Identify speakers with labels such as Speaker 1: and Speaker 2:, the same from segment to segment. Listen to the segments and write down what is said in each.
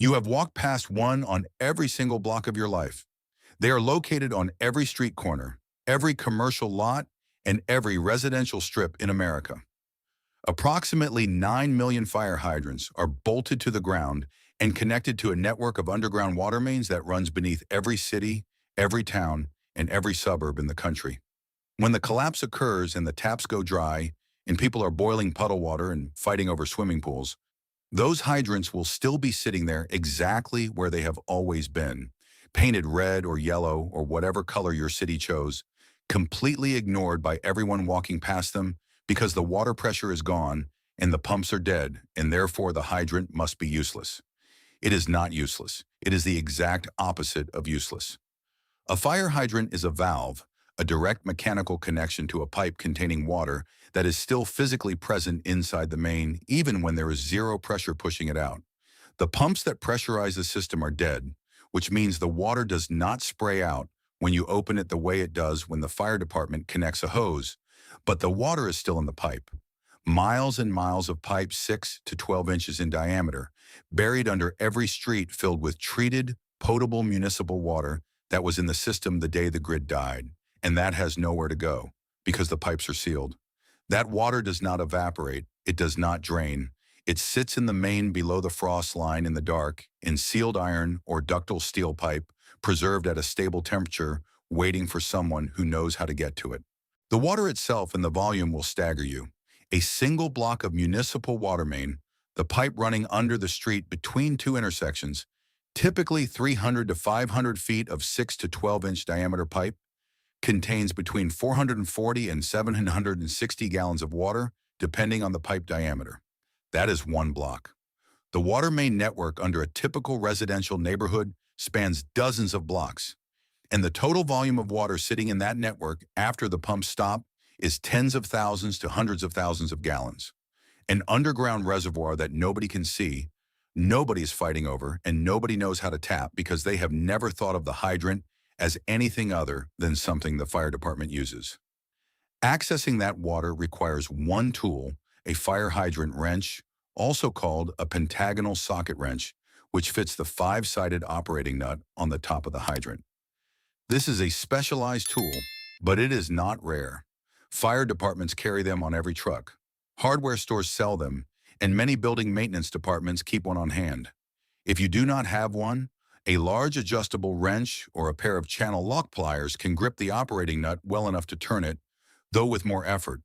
Speaker 1: You have walked past one on every single block of your life. They are located on every street corner, every commercial lot, and every residential strip in America. Approximately 9 million fire hydrants are bolted to the ground and connected to a network of underground water mains that runs beneath every city, every town, and every suburb in the country. When the collapse occurs and the taps go dry, and people are boiling puddle water and fighting over swimming pools, those hydrants will still be sitting there exactly where they have always been, painted red or yellow or whatever color your city chose, completely ignored by everyone walking past them because the water pressure is gone and the pumps are dead, and therefore the hydrant must be useless. It is not useless. It is the exact opposite of useless. A fire hydrant is a valve, a direct mechanical connection to a pipe containing water that is still physically present inside the main, even when there is zero pressure pushing it out. The pumps that pressurize the system are dead, which means the water does not spray out when you open it the way it does when the fire department connects a hose, but the water is still in the pipe. Miles and miles of pipe 6 to 12 inches in diameter, buried under every street filled with treated, potable municipal water that was in the system the day the grid died, and that has nowhere to go because the pipes are sealed. That water does not evaporate, it does not drain. It sits in the main below the frost line in the dark, in sealed iron or ductile steel pipe, preserved at a stable temperature, waiting for someone who knows how to get to it. The water itself and the volume will stagger you. A single block of municipal water main, the pipe running under the street between two intersections, typically 300 to 500 feet of 6 to 12-inch diameter pipe, contains between 440 and 760 gallons of water, depending on the pipe diameter. That is one block. The water main network under a typical residential neighborhood spans dozens of blocks, and the total volume of water sitting in that network after the pumps stop is tens of thousands to hundreds of thousands of gallons. An underground reservoir that nobody can see, nobody is fighting over, and nobody knows how to tap because they have never thought of the hydrant as anything other than something the fire department uses. Accessing that water requires one tool, a fire hydrant wrench, also called a pentagonal socket wrench, which fits the 5-sided operating nut on the top of the hydrant. This is a specialized tool, but it is not rare. Fire departments carry them on every truck. Hardware stores sell them, and many building maintenance departments keep one on hand. If you do not have one, a large adjustable wrench or a pair of channel lock pliers can grip the operating nut well enough to turn it, though with more effort.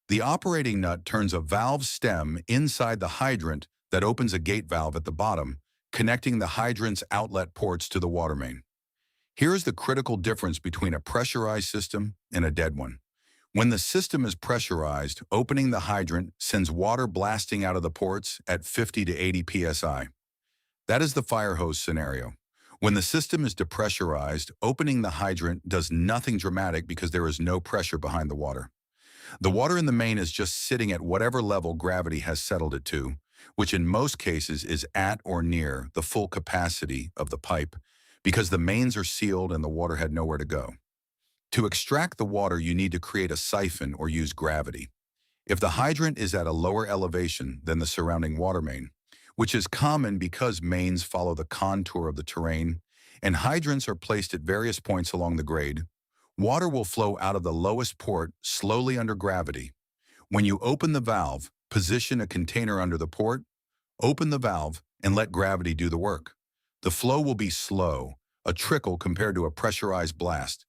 Speaker 1: The operating nut turns a valve stem inside the hydrant that opens a gate valve at the bottom, connecting the hydrant's outlet ports to the water main. Here is the critical difference between a pressurized system and a dead one. When the system is pressurized, opening the hydrant sends water blasting out of the ports at 50 to 80 psi. That is the fire hose scenario. When the system is depressurized, opening the hydrant does nothing dramatic because there is no pressure behind the water. The water in the main is just sitting at whatever level gravity has settled it to, which in most cases is at or near the full capacity of the pipe, because the mains are sealed and the water had nowhere to go. To extract the water, you need to create a siphon or use gravity. If the hydrant is at a lower elevation than the surrounding water main, which is common because mains follow the contour of the terrain, and hydrants are placed at various points along the grade, water will flow out of the lowest port slowly under gravity. When you open the valve, position a container under the port, open the valve, and let gravity do the work. The flow will be slow, a trickle compared to a pressurized blast.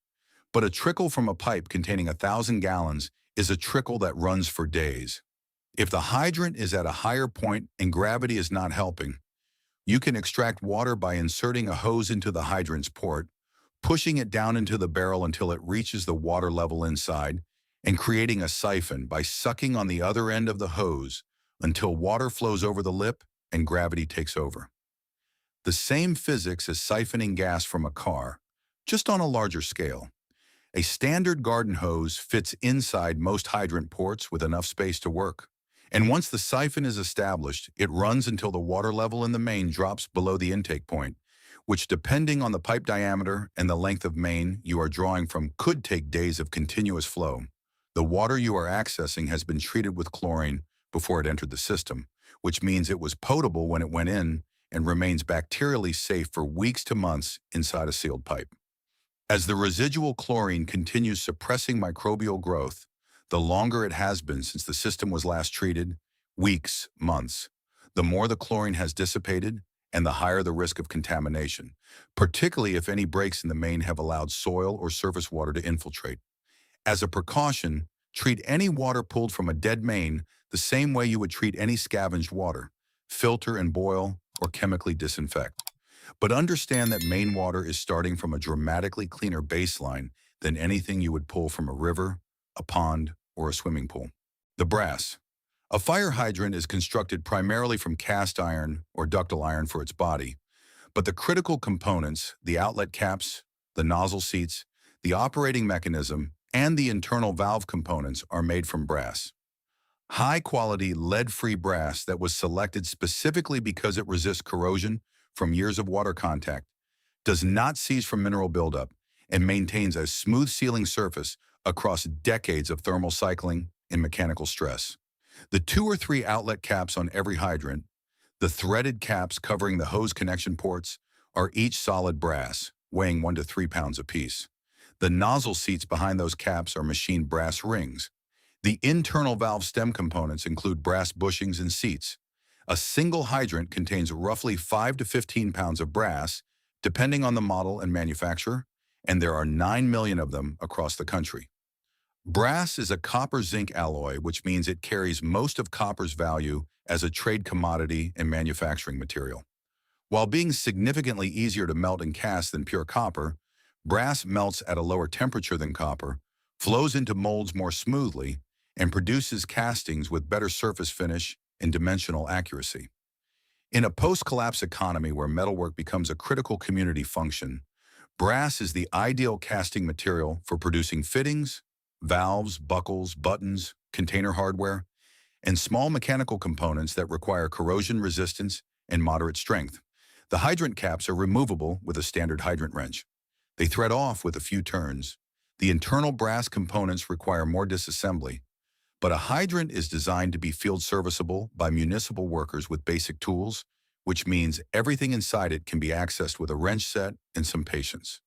Speaker 1: But a trickle from a pipe containing 1,000 gallons is a trickle that runs for days. If the hydrant is at a higher point and gravity is not helping, you can extract water by inserting a hose into the hydrant's port, pushing it down into the barrel until it reaches the water level inside, and creating a siphon by sucking on the other end of the hose until water flows over the lip and gravity takes over. The same physics as siphoning gas from a car, just on a larger scale. A standard garden hose fits inside most hydrant ports with enough space to work. And once the siphon is established, it runs until the water level in the main drops below the intake point, which, depending on the pipe diameter and the length of main you are drawing from, could take days of continuous flow. The water you are accessing has been treated with chlorine before it entered the system, which means it was potable when it went in and remains bacterially safe for weeks to months inside a sealed pipe. As the residual chlorine continues suppressing microbial growth, the longer it has been since the system was last treated, weeks, months, the more the chlorine has dissipated and the higher the risk of contamination, particularly if any breaks in the main have allowed soil or surface water to infiltrate. As a precaution, treat any water pulled from a dead main the same way you would treat any scavenged water. Filter and boil or chemically disinfect. But understand that main water is starting from a dramatically cleaner baseline than anything you would pull from a river, a pond, or a swimming pool. The brass. A fire hydrant is constructed primarily from cast iron or ductile iron for its body, but the critical components, the outlet caps, the nozzle seats, the operating mechanism, and the internal valve components are made from brass. High-quality, lead-free brass that was selected specifically because it resists corrosion from years of water contact, does not seize from mineral buildup, and maintains a smooth sealing surface across decades of thermal cycling and mechanical stress. The 2 or 3 outlet caps on every hydrant, the threaded caps covering the hose connection ports, are each solid brass, weighing 1 to 3 pounds apiece. The nozzle seats behind those caps are machined brass rings. The internal valve stem components include brass bushings and seats. A single hydrant contains roughly 5 to 15 pounds of brass, depending on the model and manufacturer, and there are 9 million of them across the country. Brass is a copper-zinc alloy, which means it carries most of copper's value as a trade commodity and manufacturing material. While being significantly easier to melt and cast than pure copper, brass melts at a lower temperature than copper, flows into molds more smoothly, and produces castings with better surface finish and dimensional accuracy. In a post-collapse economy where metalwork becomes a critical community function, brass is the ideal casting material for producing fittings, valves, buckles, buttons, container hardware, and small mechanical components that require corrosion resistance and moderate strength. The hydrant caps are removable with a standard hydrant wrench. They thread off with a few turns. The internal brass components require more disassembly, but a hydrant is designed to be field serviceable by municipal workers with basic tools, which means everything inside it can be accessed with a wrench set and some patience.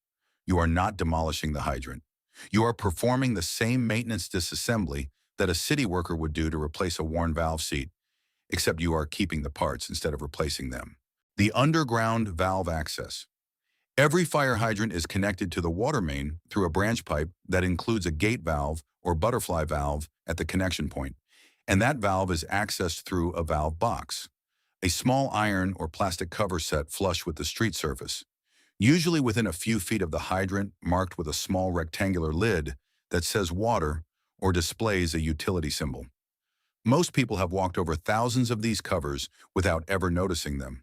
Speaker 1: You are not demolishing the hydrant. You are performing the same maintenance disassembly that a city worker would do to replace a worn valve seat, except you are keeping the parts instead of replacing them. The underground valve access. Every fire hydrant is connected to the water main through a branch pipe that includes a gate valve or butterfly valve at the connection point, and that valve is accessed through a valve box, a small iron or plastic cover set flush with the street surface, usually within a few feet of the hydrant, marked with a small rectangular lid that says water or displays a utility symbol. Most people have walked over thousands of these covers without ever noticing them.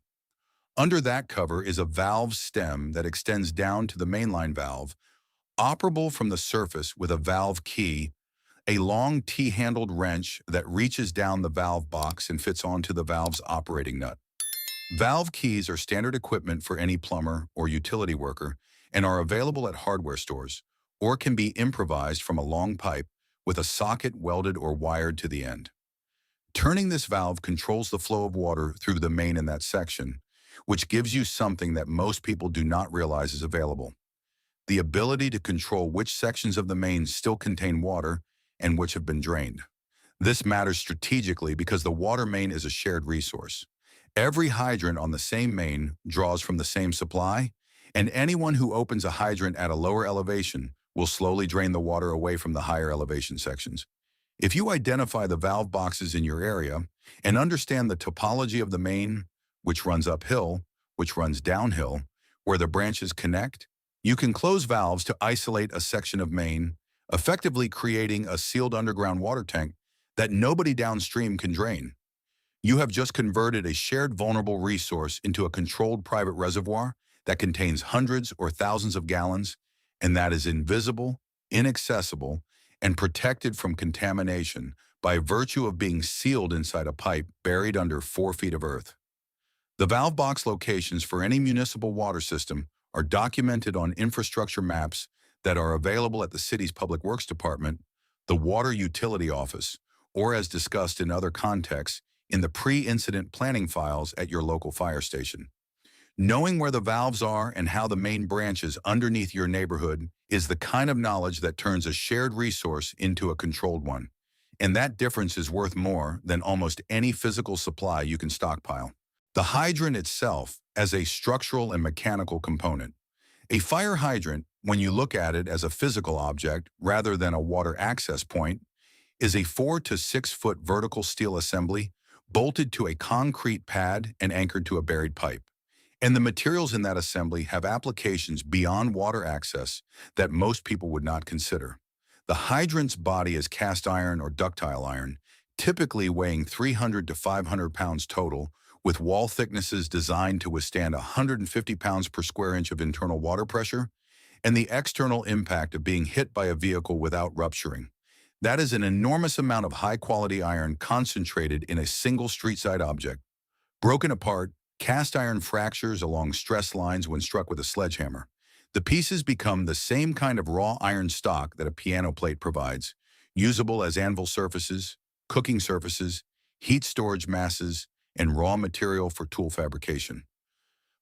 Speaker 1: Under that cover is a valve stem that extends down to the mainline valve, operable from the surface with a valve key, a long T-handled wrench that reaches down the valve box and fits onto the valve's operating nut. Valve keys are standard equipment for any plumber or utility worker and are available at hardware stores, or can be improvised from a long pipe with a socket welded or wired to the end. Turning this valve controls the flow of water through the main in that section, which gives you something that most people do not realize is available: the ability to control which sections of the main still contain water and which have been drained. This matters strategically because the water main is a shared resource. Every hydrant on the same main draws from the same supply, and anyone who opens a hydrant at a lower elevation will slowly drain the water away from the higher elevation sections. If you identify the valve boxes in your area and understand the topology of the main, which runs uphill, which runs downhill, where the branches connect, you can close valves to isolate a section of main, effectively creating a sealed underground water tank that nobody downstream can drain. You have just converted a shared vulnerable resource into a controlled private reservoir that contains hundreds or thousands of gallons, and that is invisible, inaccessible, and protected from contamination by virtue of being sealed inside a pipe buried under 4 feet of earth. The valve box locations for any municipal water system are documented on infrastructure maps that are available at the city's Public Works Department, the Water Utility Office, or as discussed in other contexts, in the pre-incident planning files at your local fire station. Knowing where the valves are and how the main branches underneath your neighborhood is the kind of knowledge that turns a shared resource into a controlled one. And that difference is worth more than almost any physical supply you can stockpile. The hydrant itself as a structural and mechanical component. A fire hydrant, when you look at it as a physical object rather than a water access point, is a 4 to 6 foot vertical steel assembly bolted to a concrete pad and anchored to a buried pipe. And the materials in that assembly have applications beyond water access that most people would not consider. The hydrant's body is cast iron or ductile iron, typically weighing 300 to 500 pounds total, with wall thicknesses designed to withstand 150 pounds per square inch of internal water pressure and the external impact of being hit by a vehicle without rupturing. That is an enormous amount of high-quality iron concentrated in a single street-side object. Broken apart, cast iron fractures along stress lines when struck with a sledgehammer. The pieces become the same kind of raw iron stock that a piano plate provides, usable as anvil surfaces, cooking surfaces, heat storage masses, and raw material for tool fabrication.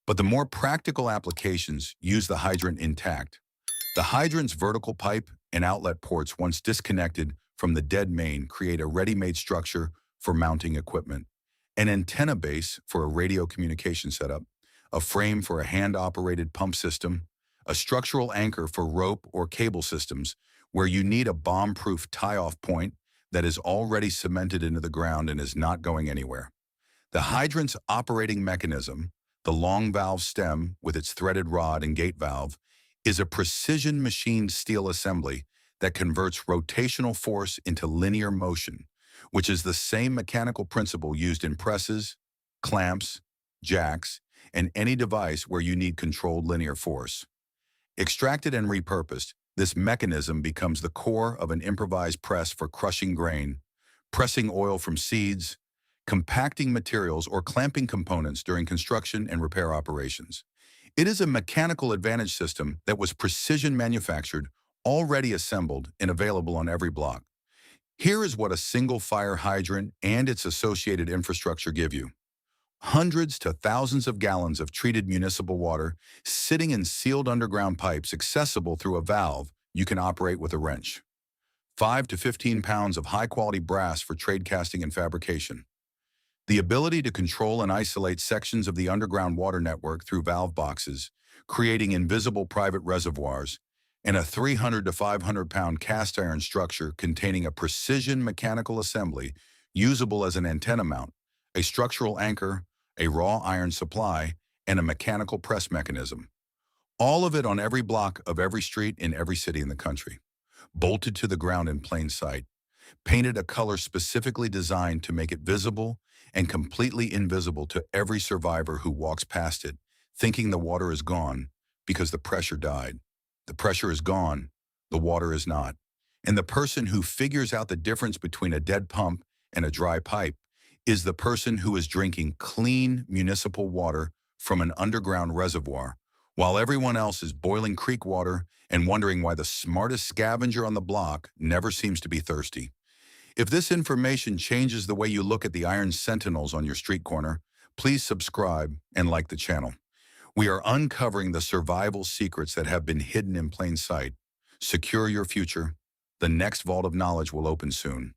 Speaker 1: But the more practical applications use the hydrant intact. The hydrant's vertical pipe and outlet ports, once disconnected from the dead main, create a ready-made structure for mounting equipment. An antenna base for a radio communication setup, a frame for a hand-operated pump system, a structural anchor for rope or cable systems where you need a bomb-proof tie-off point that is already cemented into the ground and is not going anywhere. The hydrant's operating mechanism, the long valve stem with its threaded rod and gate valve, is a precision machined steel assembly that converts rotational force into linear motion, which is the same mechanical principle used in presses, clamps, jacks, and any device where you need controlled linear force. Extracted and repurposed, this mechanism becomes the core of an improvised press for crushing grain, pressing oil from seeds, compacting materials, or clamping components during construction and repair operations. It is a mechanical advantage system that was precision manufactured, already assembled, and available on every block. Here is what a single fire hydrant and its associated infrastructure give you. Hundreds to thousands of gallons of treated municipal water sitting in sealed underground pipes accessible through a valve you can operate with a wrench. 5 to 15 pounds of high-quality brass for trade casting and fabrication. The ability to control and isolate sections of the underground water network through valve boxes, creating invisible private reservoirs, and a 300 to 500 pound cast iron structure containing a precision mechanical assembly usable as an antenna mount, a structural anchor, a raw iron supply, and a mechanical press mechanism. All of it on every block of every street in every city in the country. Bolted to the ground in plain sight. Painted a color specifically designed to make it visible and completely invisible to every survivor who walks past it, thinking the water is gone because the pressure died. The pressure is gone, the water is not. And the person who figures out the difference between a dead pump and a dry pipe is the person who is drinking clean municipal water from an underground reservoir, while everyone else is boiling creek water and wondering why the smartest scavenger on the block never seems to be thirsty. If this information changes the way you look at the iron sentinels on your street corner, please subscribe and like the channel. We are uncovering the survival secrets that have been hidden in plain sight. Secure your future. The next vault of knowledge will open soon.